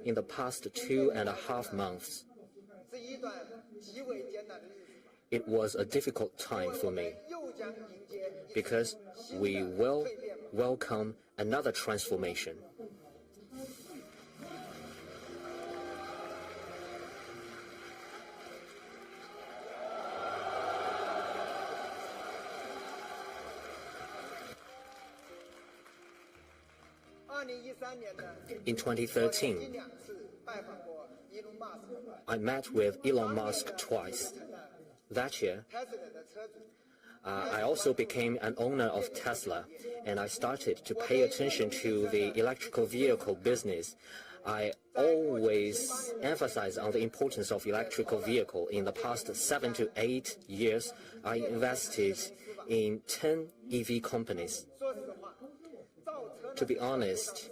In the past 2.5 months, it was a difficult time for me because we will welcome another transformation. In 2013, I met with Elon Musk twice. That year, I also became an owner of Tesla, and I started to pay attention to the electrical vehicle business. I always emphasize on the importance of electrical vehicle. In the past 7 to 8 years, I invested in 10 EV companies. To be honest,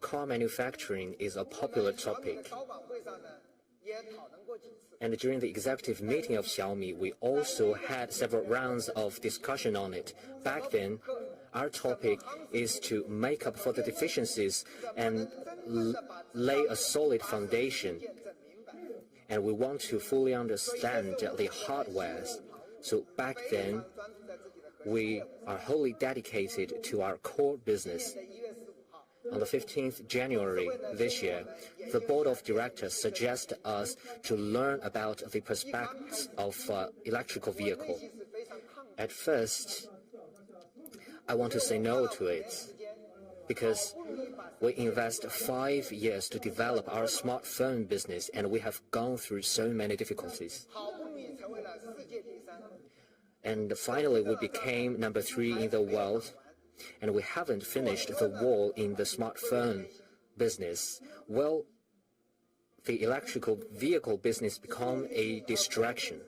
car manufacturing is a popular topic. And during the executive meeting of Xiaomi, we also had several rounds of discussion on it. Back then, our topic is to make up for the deficiencies and lay a solid foundation. And we want to fully understand the hardware. So back then, we are wholly dedicated to our core business. On the 15th January this year, the board of directors suggested us to learn about the prospects of electrical vehicle. At first, I want to say no to it because we invest 5 years to develop our smartphone business, and we have gone through so many difficulties. And finally, we became number 3 in the world, and we haven't finished the war in the smartphone business. Well, the electrical vehicle business became a distraction.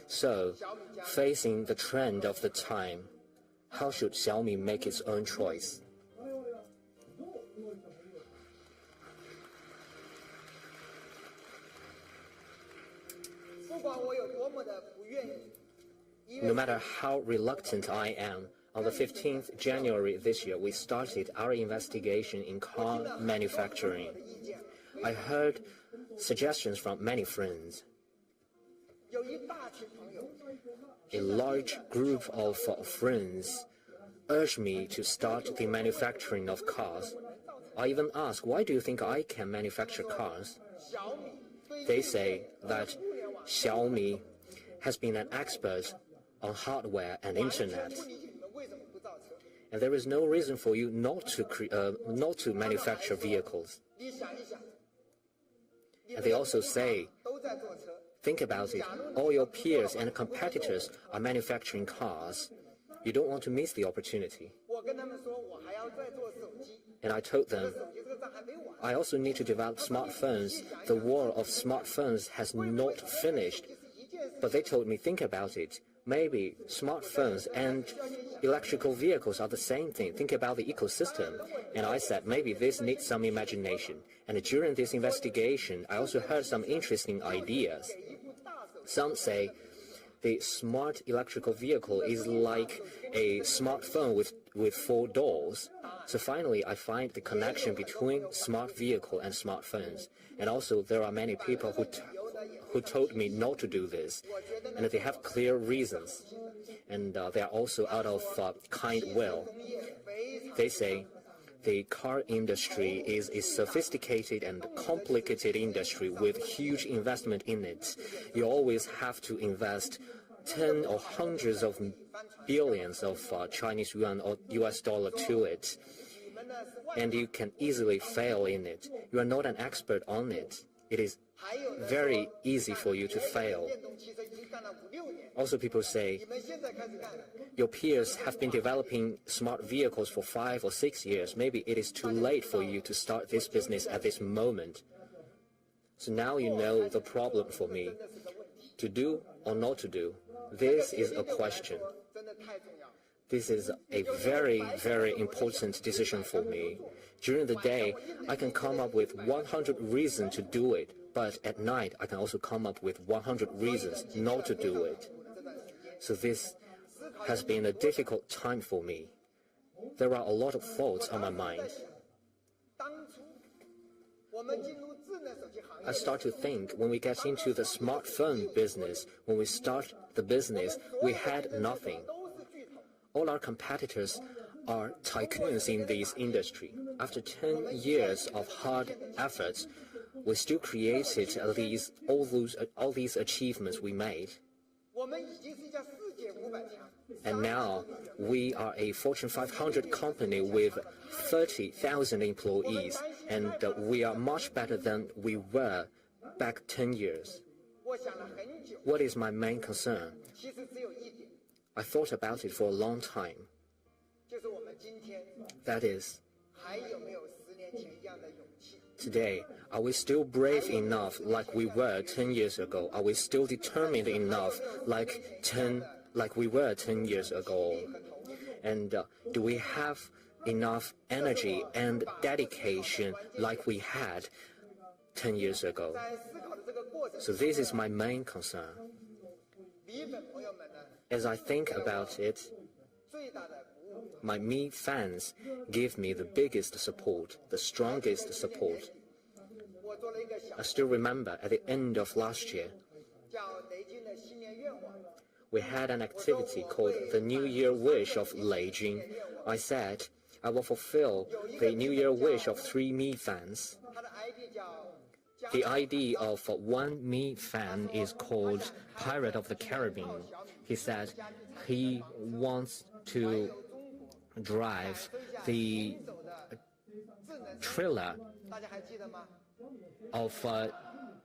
So, facing the trend of the time, how should Xiaomi make its own choice? No matter how reluctant I am, on the 15th January this year, we started our investigation in car manufacturing. I heard suggestions from many friends. A large group of friends urged me to start the manufacturing of cars. I even asked, why do you think I can manufacture cars? They say that Xiaomi has been an expert on hardware and internet, and there is no reason for you not to manufacture vehicles. And they also say, think about it, all your peers and competitors are manufacturing cars. You don't want to miss the opportunity. And I told them, I also need to develop smartphones. The war of smartphones has not finished. But they told me, think about it. Maybe smartphones and electrical vehicles are the same thing. Think about the ecosystem. And I said, maybe this needs some imagination. And during this investigation, I also heard some interesting ideas. Some say the smart electrical vehicle is like a smartphone with 4 doors. So finally, I find the connection between smart vehicle and smartphones. And also, there are many people who told me not to do this, and they have clear reasons, and they are also out of kind will. They say the car industry is a sophisticated and complicated industry with huge investment in it. You always have to invest 10 or hundreds of billions of Chinese yuan or US dollar to it, and you can easily fail in it. You are not an expert on it. It is very easy for you to fail. Also, people say, your peers have been developing smart vehicles for 5 or 6 years. Maybe it is too late for you to start this business at this moment. So now you know the problem for me. To do or not to do, this is a question. This is a very, very important decision for me. During the day, I can come up with 100 reasons to do it, but at night, I can also come up with 100 reasons not to do it. So this has been a difficult time for me. there are a lot of thoughts on my mind. I start to think when we get into the smartphone business, when we start the business, we had nothing. All our competitors are tycoons in this industry. After 10 years of hard efforts, we still created all these achievements we made. And now we are a Fortune 500 company with 30,000 employees, and we are much better than we were back 10 years. What is my main concern? I thought about it for a long time. That is, today, are we still brave enough like we were 10 years ago? Are we still determined enough like we were 10 years ago? And do we have enough energy and dedication like we had 10 years ago? So this is my main concern. As I think about it, my Mi fans give me the biggest support, the strongest support. I still remember at the end of last year, we had an activity called the New Year Wish of Lei Jun. I said, I will fulfill the New Year wish of 3 Mi fans. The ID of one Mi fan is called Pirate of the Caribbean. He said he wants to drive the trailer of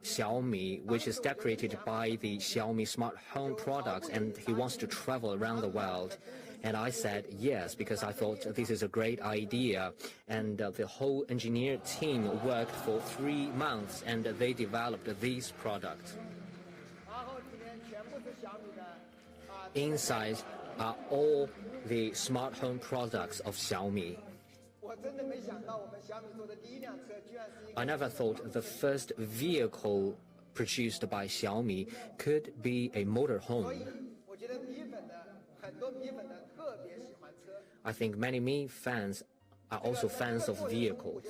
Xiaomi, which is decorated by the Xiaomi smart home products, and he wants to travel around the world. And I said yes, because I thought this is a great idea. And the whole engineer team worked for 3 months, and they developed this product. Inside are all the smart home products of Xiaomi. I never thought the first vehicle produced by Xiaomi could be a motorhome. I think many Mi fans are also fans of vehicles.